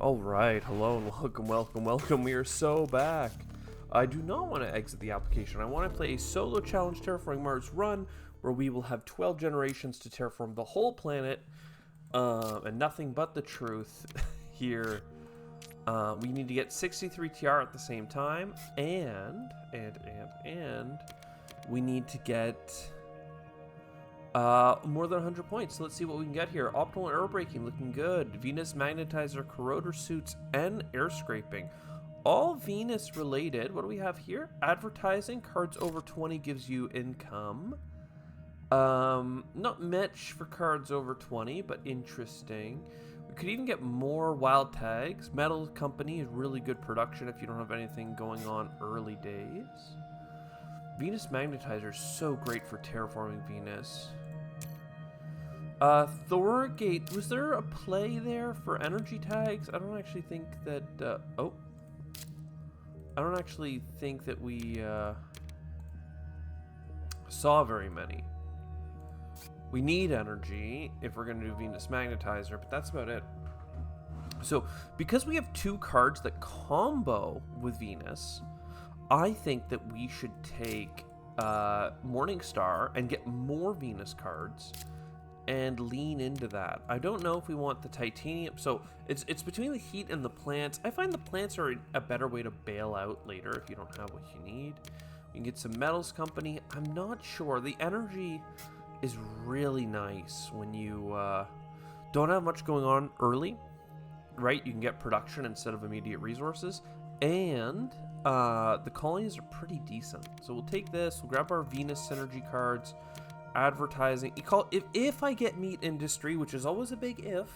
Alright, hello and welcome. We are so back. I do not want to exit the application. I want to play a solo challenge Terraforming Mars run where we will have 12 generations to terraform the whole planet and nothing but the truth here. We need to get 63 TR at the same time and we need to get more than 100 points. So let's see what we can get here. Optimal air braking looking good. Venus magnetizer, corroder suits, and air scraping. All Venus related. What do we have here? Advertising. Cards over 20 gives you income. Not much for cards over 20, but interesting. We could even get more wild tags. Metal company is really good production if you don't have anything going on early days. Venus magnetizer is so great for terraforming Venus. Thorgate, was there a play there for energy tags? I don't actually think that, I don't actually think that we, saw very many. We need energy if we're going to do Venus magnetizer, but that's about it. So, because we have two cards that combo with Venus, I think that we should take Morningstar and get more Venus cards and lean into that. I don't know if we want the titanium. So it's between the heat and the plants. I find the plants are a better way to bail out later if you don't have what you need. You can get some metals company. I'm not sure. The energy is really nice when you don't have much going on early, right? You can get production instead of immediate resources. And the colonies are pretty decent. So we'll take this. We'll grab our Venus synergy cards. Advertising. If I get meat industry, which is always a big if,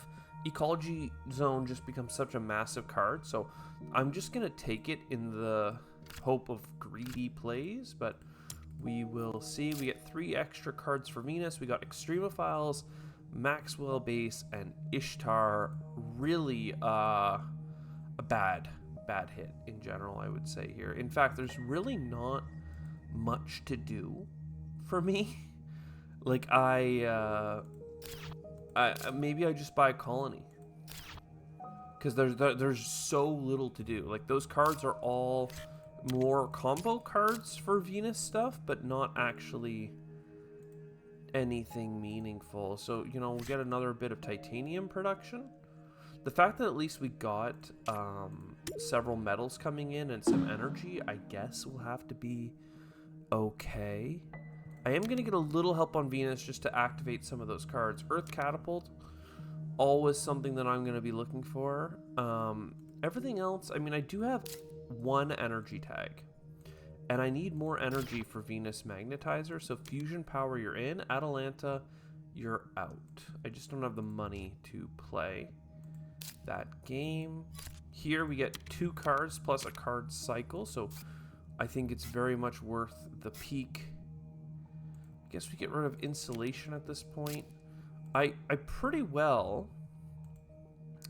ecology zone just becomes such a massive card. So I'm just going to take it in the hope of greedy plays. But we will see. We get 3 extra cards for Venus. We got Extremophiles, Maxwell Base, and Ishtar. Really a bad hit in general, I would say here. In fact, there's really not much to do for me. Like I maybe I just buy a colony because there's so little to do. Like those cards are all more combo cards for Venus stuff, but not actually anything meaningful. So we'll get another bit of titanium production. The fact that at least we got several metals coming in and some energy, I guess will have to be okay. I am going to get a little help on Venus just to activate some of those cards. Earth Catapult, always something that I'm going to be looking for. Everything else, I mean, I do have 1 energy tag. And I need more energy for Venus Magnetizer. So Fusion Power, you're in. Atalanta, you're out. I just don't have the money to play that game. Here we get 2 cards plus a card cycle. So I think it's very much worth the peak. Guess we get rid of insulation at this point. I pretty well,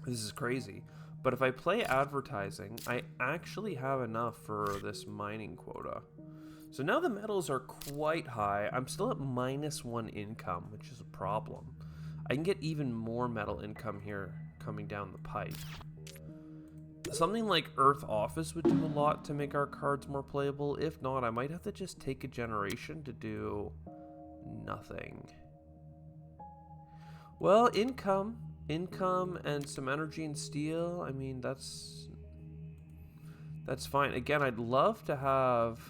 this is crazy, but if I play advertising, I actually have enough for this mining quota. So now the metals are quite high. I'm still at -1 income, which is a problem. I can get even more metal income here coming down the pipe. Something like Earth Office would do a lot to make our cards more playable. If not, I might have to just take a generation to do nothing. Well, income and some energy and steel. I mean, that's fine. Again, I'd love to have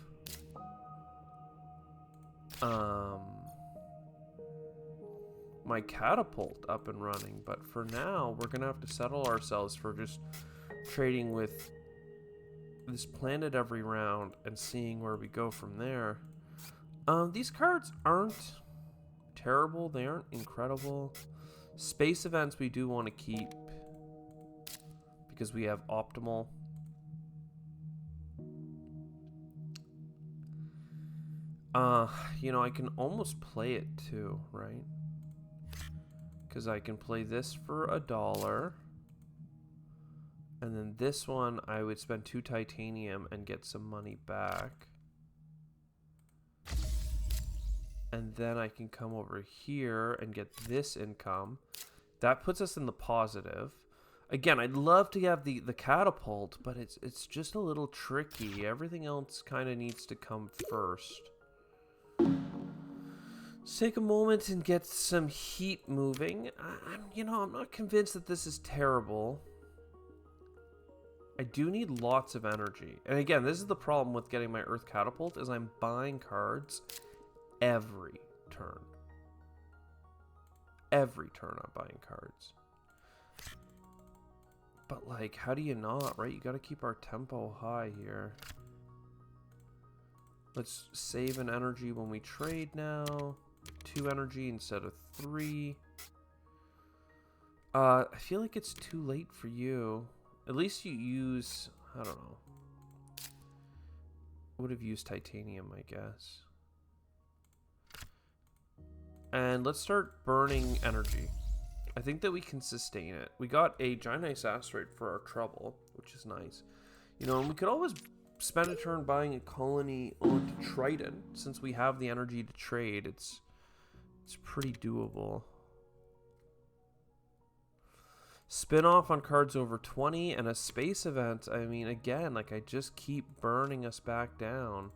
my catapult up and running, but for now we're gonna have to settle ourselves for just trading with this planet every round and seeing where we go from there. These cards aren't terrible. They aren't incredible. Space events we do want to keep because we have optimal. I can almost play it too, right? Because I can play this for $1. And then this one, I would spend 2 titanium and get some money back. And then I can come over here and get this income. That puts us in the positive. Again, I'd love to have the catapult, but it's just a little tricky. Everything else kind of needs to come first. Let's take a moment and get some heat moving. I'm not convinced that this is terrible. I do need lots of energy. And again, this is the problem with getting my Earth Catapult, is I'm buying cards every turn. Every turn I'm buying cards. But, like, how do you not, right? You gotta keep our tempo high here. Let's save an energy when we trade now. 2 energy instead of 3. I feel like it's too late for you. At least you use, I don't know. Would have used titanium, I guess. And let's start burning energy. I think that we can sustain it. We got a giant ice asteroid for our trouble, which is nice. You know, and we could always spend a turn buying a colony onto Triton. Since we have the energy to trade, it's pretty doable. Spin off on cards over 20 and a space event. I mean, again, like, I just keep burning us back down.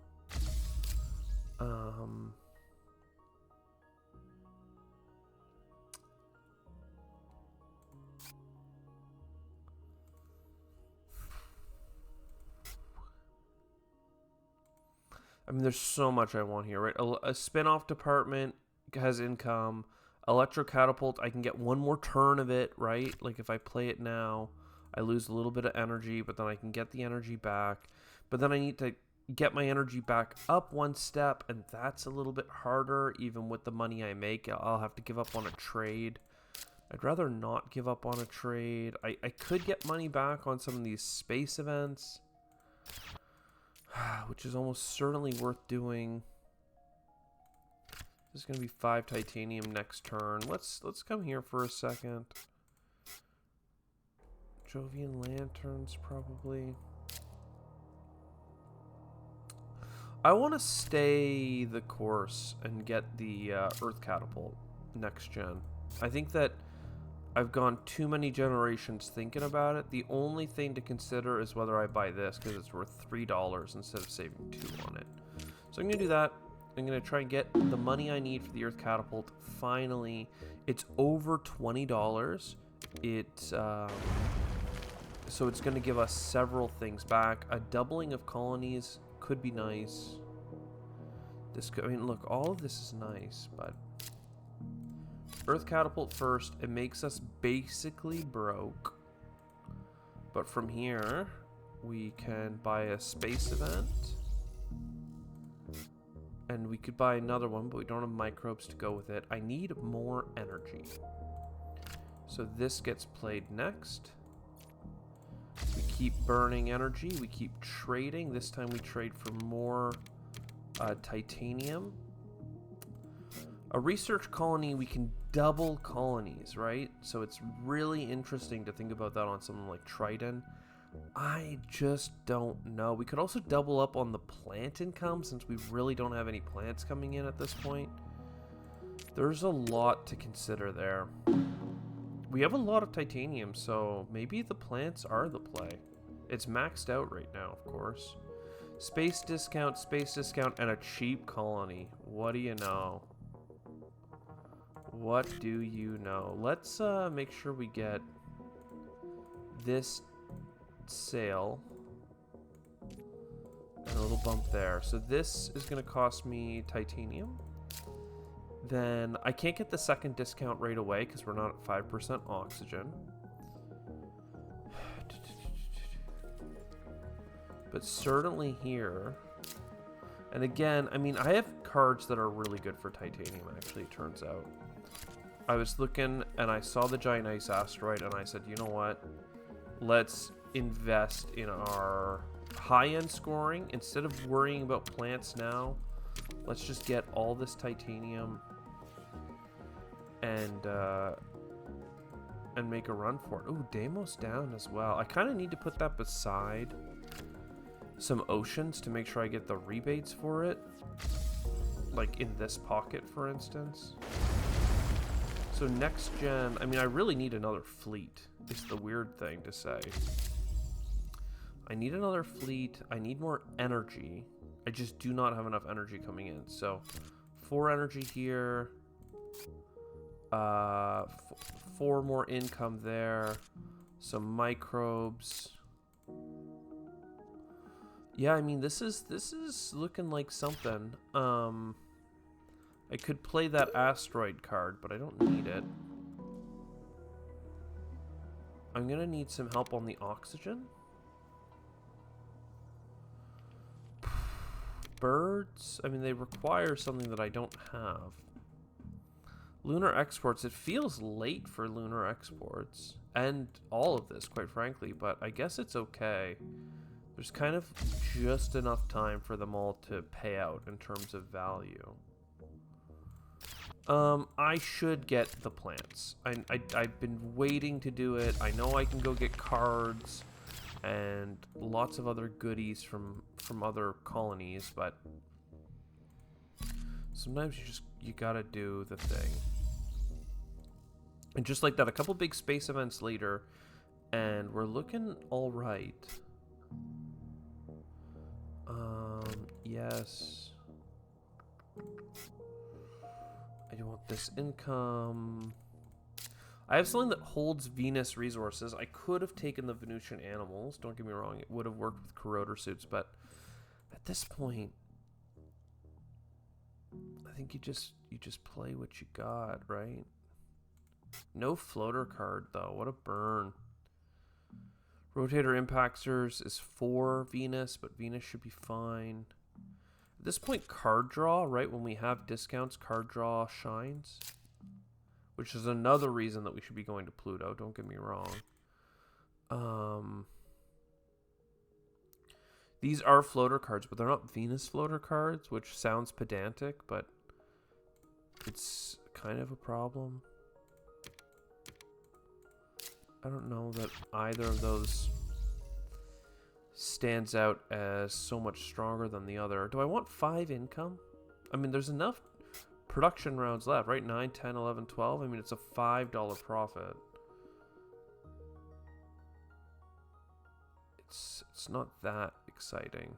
I mean, there's so much I want here, right? A spin-off department has income. Electro Catapult, I can get one more turn of it, right? Like, if I play it now, I lose a little bit of energy, but then I can get the energy back. But then I need to get my energy back up one step, and that's a little bit harder, even with the money I make. I'll have to give up on a trade. I'd rather not give up on a trade. I could get money back on some of these space events, which is almost certainly worth doing. This is going to be 5 titanium next turn. Let's come here for a second. Jovian Lanterns, probably. I want to stay the course and get the Earth Catapult next gen. I think that I've gone too many generations thinking about it. The only thing to consider is whether I buy this, because it's worth $3 instead of saving 2 on it. So I'm going to do that. I'm going to try and get the money I need for the Earth Catapult. Finally, it's over $20. So it's going to give us several things back. A doubling of colonies could be nice. I mean, look, all of this is nice, but Earth Catapult first. It makes us basically broke. But from here, we can buy a space event. And we could buy another one, but we don't have microbes to go with it. I need more energy. So this gets played next. We keep burning energy. We keep trading. This time we trade for more titanium. A research colony, we can double colonies, right? So it's really interesting to think about that on something like Triton. I just don't know. We could also double up on the plant income, since we really don't have any plants coming in at this point. There's a lot to consider there. We have a lot of titanium, so maybe the plants are the play. It's maxed out right now, of course. Space discount, and a cheap colony. What do you know? What do you know? Let's make sure we get this sale and a little bump there. So this is going to cost me titanium. Then I can't get the second discount right away because we're not at 5% oxygen. But certainly here. And again, I mean, I have cards that are really good for titanium, actually, it turns out. I was looking and I saw the giant ice asteroid and I said, you know what? Let's invest in our high-end scoring. Instead of worrying about plants now, let's just get all this titanium and make a run for it. Ooh, Deimos down as well. I kind of need to put that beside some oceans to make sure I get the rebates for it. Like in this pocket, for instance. So next gen, I mean, I really need another fleet, is the weird thing to say. I need another fleet. I need more energy. I just do not have enough energy coming in. So 4 energy here. 4 more income there. Some microbes. Yeah, I mean, this is looking like something. I could play that asteroid card, but I don't need it. I'm gonna need some help on the oxygen. Birds, I mean, they require something that I don't have. Lunar exports, it feels late for lunar exports. And all of this, quite frankly, but I guess it's okay. There's kind of just enough time for them all to pay out in terms of value. I should get the plants. I've been waiting to do it. I know I can go get cards and lots of other goodies from other colonies, but sometimes you gotta do the thing. And just like that, a couple big space events later, and we're looking all right. Yes. I do want this income. I have something that holds Venus resources. I could have taken the Venusian animals. Don't get me wrong. It would have worked with corroder suits, but at this point, I think you just play what you got, right? No floater card, though. What a burn. Rotator Impactors is 4 Venus, but Venus should be fine. At this point, card draw, right? When we have discounts, card draw shines. Which is another reason that we should be going to Pluto, don't get me wrong. These are floater cards, but they're not Venus floater cards, which sounds pedantic, but it's kind of a problem. I don't know that either of those stands out as so much stronger than the other. Do I want 5 income? I mean, there's enough production rounds left, right? 9, 10, 11, 12. I mean, it's a $5 profit. It's not that exciting.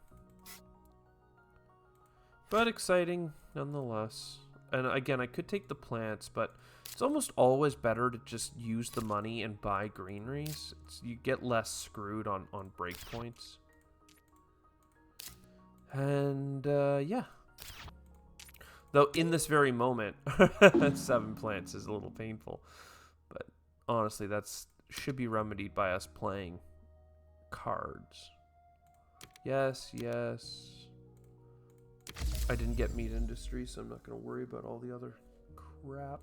But exciting nonetheless. And again, I could take the plants, but it's almost always better to just use the money and buy greeneries. You get less screwed on breakpoints. And yeah. Though in this very moment, 7 plants is a little painful. But honestly, that's should be remedied by us playing cards. Yes, yes. I didn't get meat industry, so I'm not going to worry about all the other crap.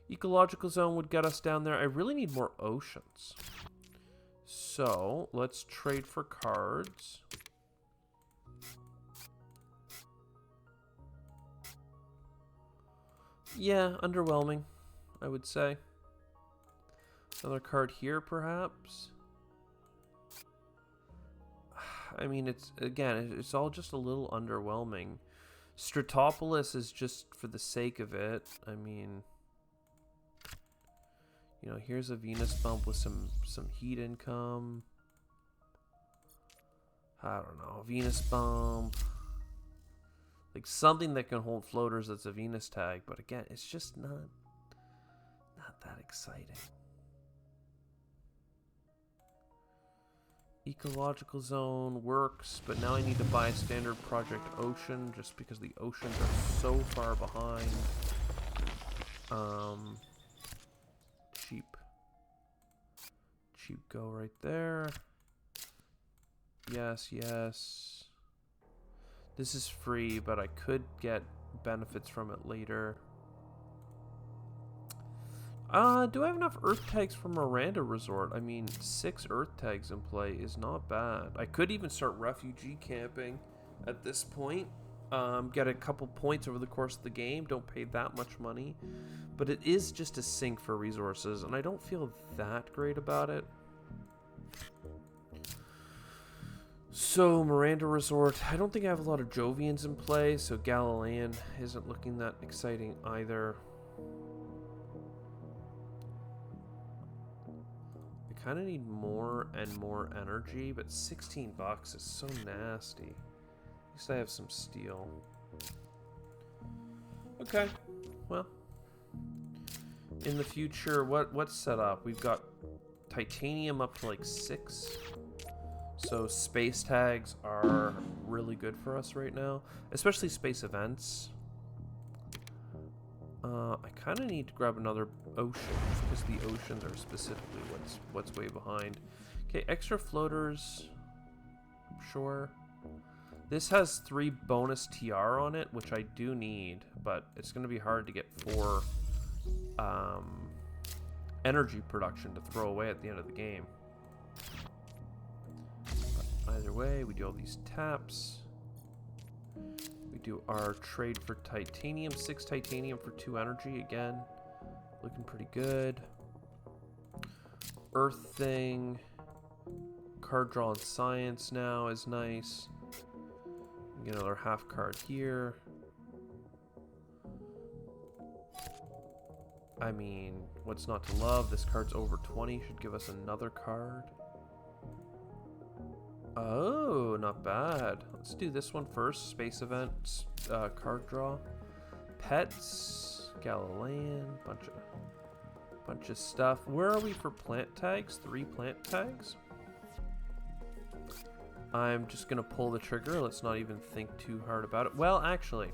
Ecological zone would get us down there. I really need more oceans. So, let's trade for cards. Yeah, underwhelming, I would say. Another card here, perhaps. I mean, it's all just a little underwhelming. Stratopolis is just for the sake of it. I mean, you know, here's a Venus bump with some heat income. I don't know, Venus bump. Like something that can hold floaters that's a Venus tag, but again, it's just not that exciting. Ecological zone works, but now I need to buy a standard project ocean just because the oceans are so far behind. Cheap go right there. Yes, yes. This is free, but I could get benefits from it later. Do I have enough Earth tags for Miranda Resort? I mean, 6 Earth tags in play is not bad. I could even start refugee camping at this point. Get a couple points over the course of the game. Don't pay that much money. But it is just a sink for resources, and I don't feel that great about it. So, Miranda Resort. I don't think I have a lot of Jovians in play, so Galilean isn't looking that exciting either. kind of need more and more energy, but 16 bucks is so nasty. At least I have some steel. Okay, well, in the future, what's set up? We've got titanium up to like 6. So space tags are really good for us right now, especially space events. I kind of need to grab another ocean, because the oceans are specifically what's way behind. Okay, extra floaters, sure. This has 3 bonus TR on it, which I do need, but it's going to be hard to get 4 energy production to throw away at the end of the game. But either way, we do all these taps. We do our trade for titanium, 6 titanium for 2 energy again. Looking pretty good. Earth thing. Card draw in science now is nice. Get another half card here. I mean, what's not to love? This card's over 20. Should give us another card. Oh, not bad. Let's do this one first. Space events, card draw. Pets, Galilean, bunch of stuff. Where are we for plant tags? 3 plant tags? I'm just gonna pull the trigger. Let's not even think too hard about it. Well, actually,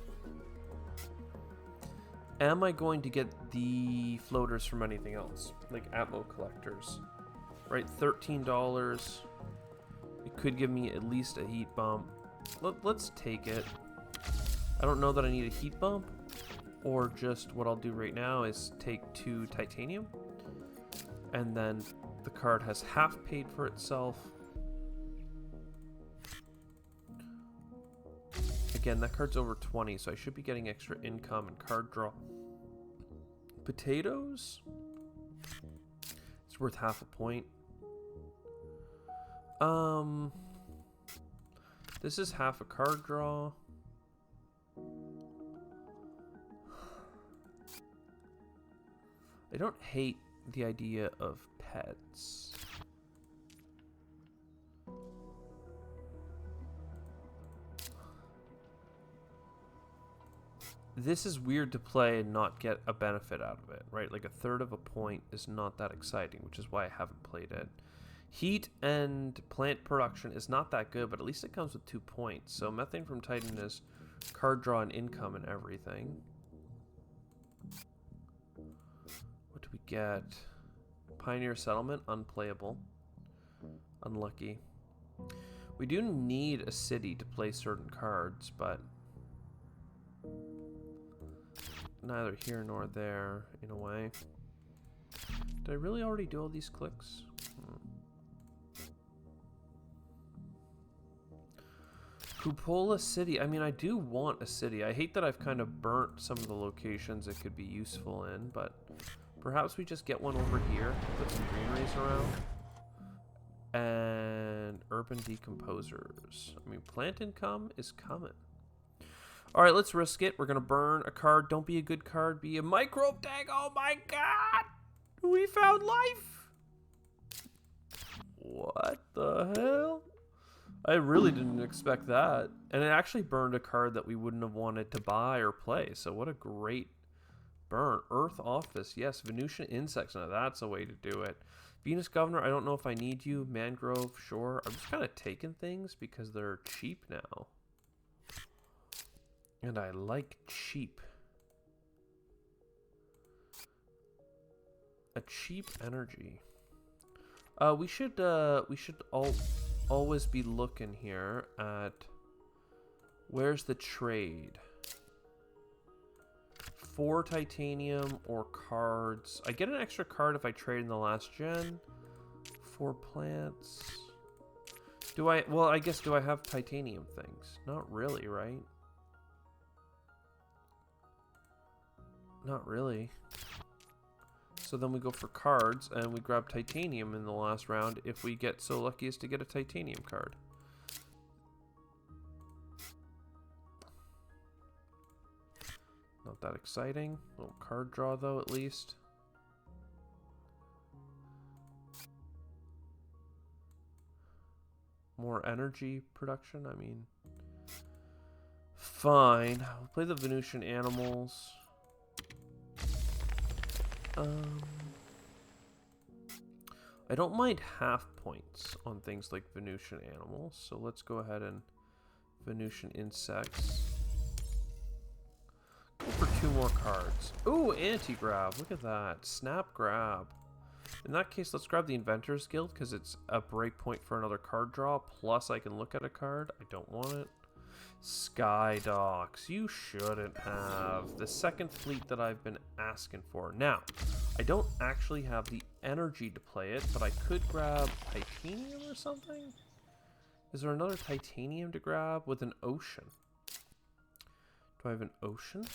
am I going to get the floaters from anything else? Like Atmo collectors, right? $13. It could give me at least a heat bump. Let's take it. I don't know that I need a heat bump, or just what I'll do right now is take 2 titanium, and then the card has half paid for itself. Again, that card's over 20, so I should be getting extra income and card draw. Potatoes? It's worth half a point. This is half a card draw. I don't hate the idea of pets. This is weird to play and not get a benefit out of it, right? Like a third of a point is not that exciting, which is why I haven't played it. Heat and plant production is not that good, but at least it comes with 2 points. So methane from Titan is card draw and income and everything. What do we get? Pioneer Settlement, unplayable. Unlucky. We do need a city to play certain cards, but neither here nor there, in a way. Did I really already do all these clicks? Cupola City. I mean, I do want a city. I hate that I've kind of burnt some of the locations it could be useful in, but perhaps we just get one over here, put some greeneries around. And urban decomposers. I mean, plant income is coming. All right, let's risk it. We're going to burn a card. Don't be a good card. Be a microbe tag. Oh, my God. We found life. What the hell? I really didn't expect that. And it actually burned a card that we wouldn't have wanted to buy or play. So what a great burn. Earth Office. Yes, Venusian Insects. Now that's a way to do it. Venus Governor. I don't know if I need you. Mangrove. Sure. I'm just kind of taking things because they're cheap now. And I like cheap. A cheap energy. We should always be looking here at where's the trade. 4 titanium or cards. I get an extra card if I trade in the last gen. 4 plants. Do I? Well, I guess do I have titanium things? Not really, right? Not really. So then we go for cards, and we grab titanium in the last round if we get so lucky as to get a titanium card. Not that exciting. Little card draw, though, at least. more energy production. I mean, fine. We'll play the Venusian animals. I don't mind half points on things like Venusian animals, so let's go ahead and Venusian insects. Go for 2 more cards. Ooh, anti-grab. Look at that. Snap grab. In that case, let's grab the Inventor's Guild because it's a breakpoint for another card draw. Plus, I can look at a card. I don't want it. Sky Docks. You shouldn't have. The second fleet that I've been asking for. Now, I don't actually have the energy to play it, but I could grab titanium or something? Is there another titanium to grab with an ocean? Do I have an ocean?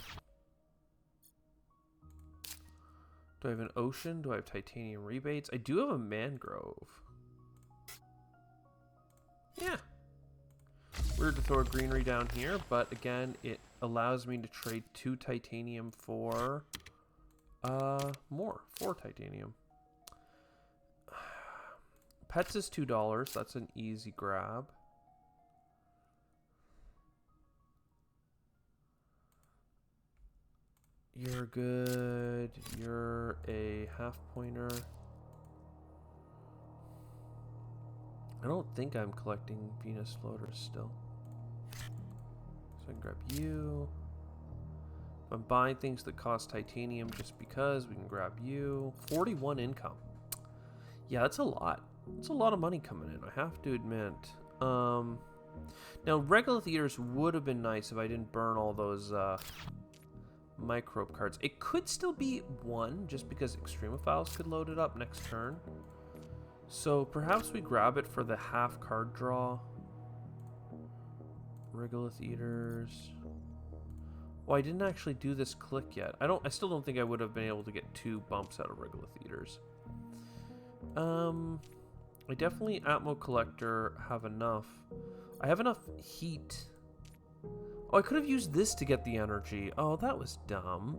Do I have an ocean? Do I have titanium rebates? I do have a mangrove. Yeah. Weird to throw a greenery down here, but again, it allows me to trade 2 titanium for 4 titanium. Pets is $2. That's an easy grab. You're good. You're a half-pointer. I don't think I'm collecting Venus floaters still. So I can grab you. If I'm buying things that cost titanium just because, we can grab you. 41 income. Yeah, that's a lot. It's a lot of money coming in, I have to admit. Now, Regolith Eaters would have been nice if I didn't burn all those microbe cards. It could still be 1, just because Extremophiles could load it up next turn. So perhaps we grab it for the half card draw. Regolith Eaters. Well, I didn't actually do this click yet. I still don't think I would have been able to get 2 bumps out of Regolith Eaters. I definitely Atmo Collector have enough. I have enough heat. Oh, I could have used this to get the energy. Oh, that was dumb.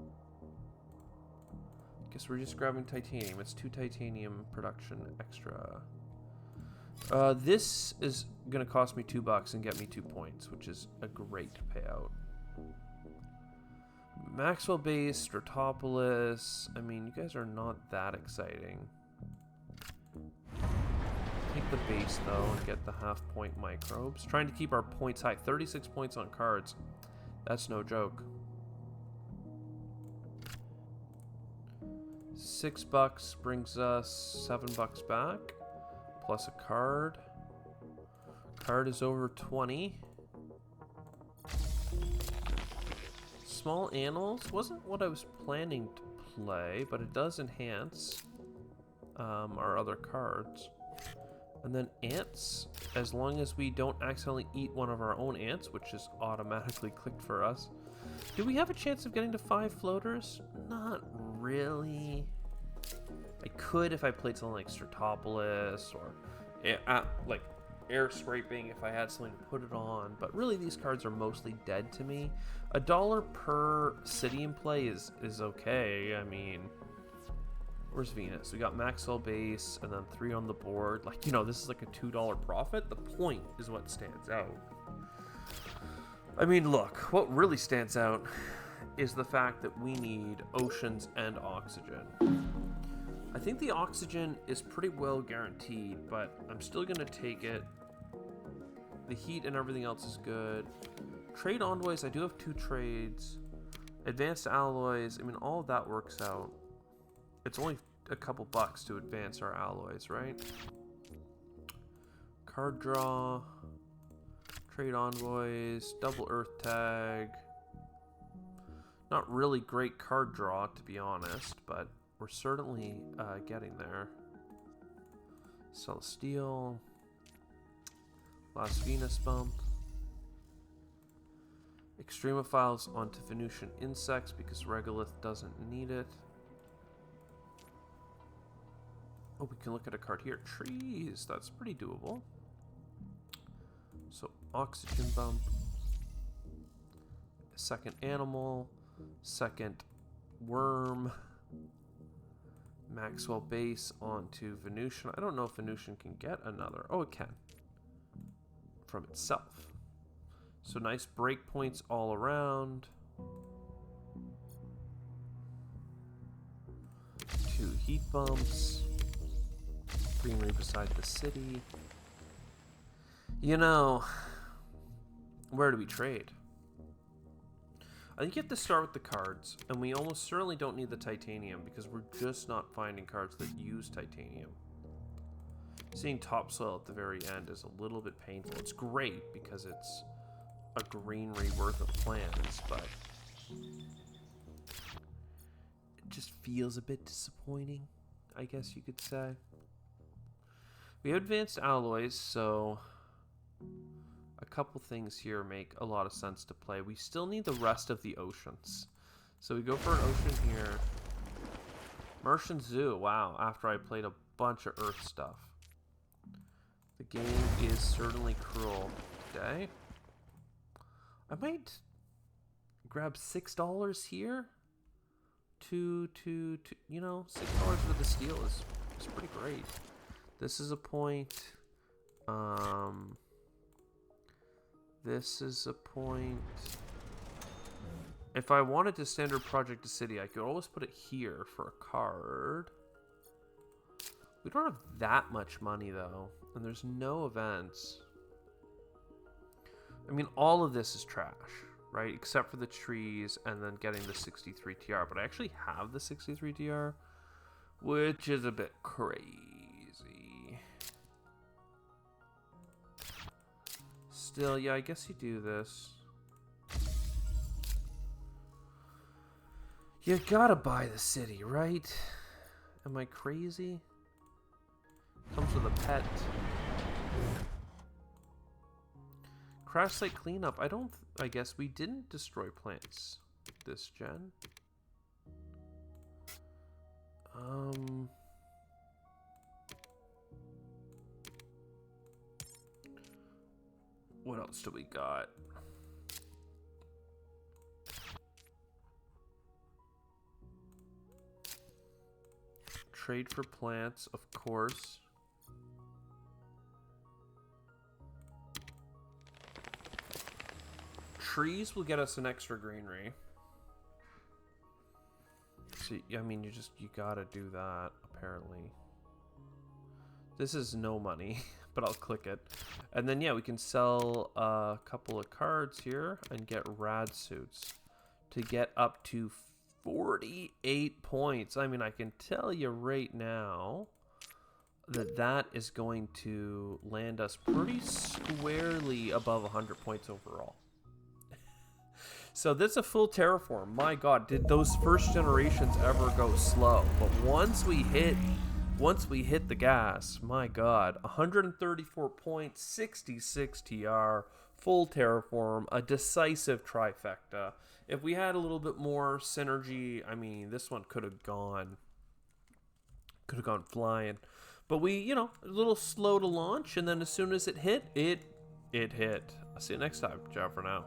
Guess we're just grabbing titanium. It's 2 titanium production extra. This is going to cost me $2 and get me 2 points, which is a great payout. Maxwell base, Stratopolis. I mean, you guys are not that exciting. Take the base, though, and get the half-point microbes. Trying to keep our points high. 36 points on cards. That's no joke. $6 brings us $7 back. Plus a card. Card is over 20. Small animals wasn't what I was planning to play, but it does enhance our other cards. And then ants, as long as we don't accidentally eat one of our own ants, which is automatically clicked for us. Do we have a chance of getting to 5 floaters? Not really. I could if I played something like Stratopolis or like air scraping if I had something to put it on. But really these cards are mostly dead to me. $1 per city in play is okay. I mean, where's Venus? We got Maxwell base and then 3 on the board. Like, you know, this is like a $2 profit. The point is what stands out. I mean, look, what really stands out is the fact that we need oceans and oxygen. I think the oxygen is pretty well guaranteed, but I'm still going to take it. The heat and everything else is good. Trade envoys, I do have 2 trades. Advanced alloys, I mean, all of that works out. It's only a couple bucks to advance our alloys, right? Card draw. Trade envoys. Double earth tag. Not really great card draw, to be honest, but we're certainly getting there. Celestial. Last Venus bump. Extremophiles onto Venusian insects because Regolith doesn't need it. Oh, we can look at a card here. Trees. That's pretty doable. So, oxygen bump. Second animal. Second worm. Maxwell base onto Venusian. I don't know if Venusian can get another. Oh, it can. from itself. So nice breakpoints all around. 2 heat bumps. Greenery beside the city. You know, where do we trade? I think you have to start with the cards, and we almost certainly don't need the titanium because we're just not finding cards that use titanium. Seeing topsoil at the very end is a little bit painful. It's great because it's a greenery worth of plants, but it just feels a bit disappointing, I guess you could say. We have advanced alloys, so a couple things here make a lot of sense to play. We still need the rest of the oceans. So we go for an ocean here. Martian Zoo, wow, after I played a bunch of Earth stuff. The game is certainly cruel today. I might grab $6 here to you know, $6 for the steel is pretty great. This is a point. This is a point. If I wanted to standard project a city, I could always put it here for a card. We don't have that much money though, and there's no events. I mean, all of this is trash, right? Except for the trees and then getting the 63 TR. But I actually have the 63 TR, which is a bit crazy. Still, yeah, I guess you do this. You gotta buy the city, right? Am I crazy? Comes with a pet. Crash site cleanup. I guess we didn't destroy plants this gen. What else do we got? Trade for plants, of course. Trees will get us an extra greenery. See, I mean, you gotta do that, apparently. This is no money, but I'll click it. And then, yeah, we can sell a couple of cards here and get rad suits to get up to 48 points. I mean, I can tell you right now that that is going to land us pretty squarely above 100 points overall. So this is a full terraform. My God, did those first generations ever go slow? But once we hit the gas, my God, 134 points, 66 TR, full terraform, a decisive trifecta. If we had a little bit more synergy, I mean, this one could have gone flying. But we, you know, a little slow to launch, and then as soon as it hit, it hit. I'll see you next time. Ciao for now.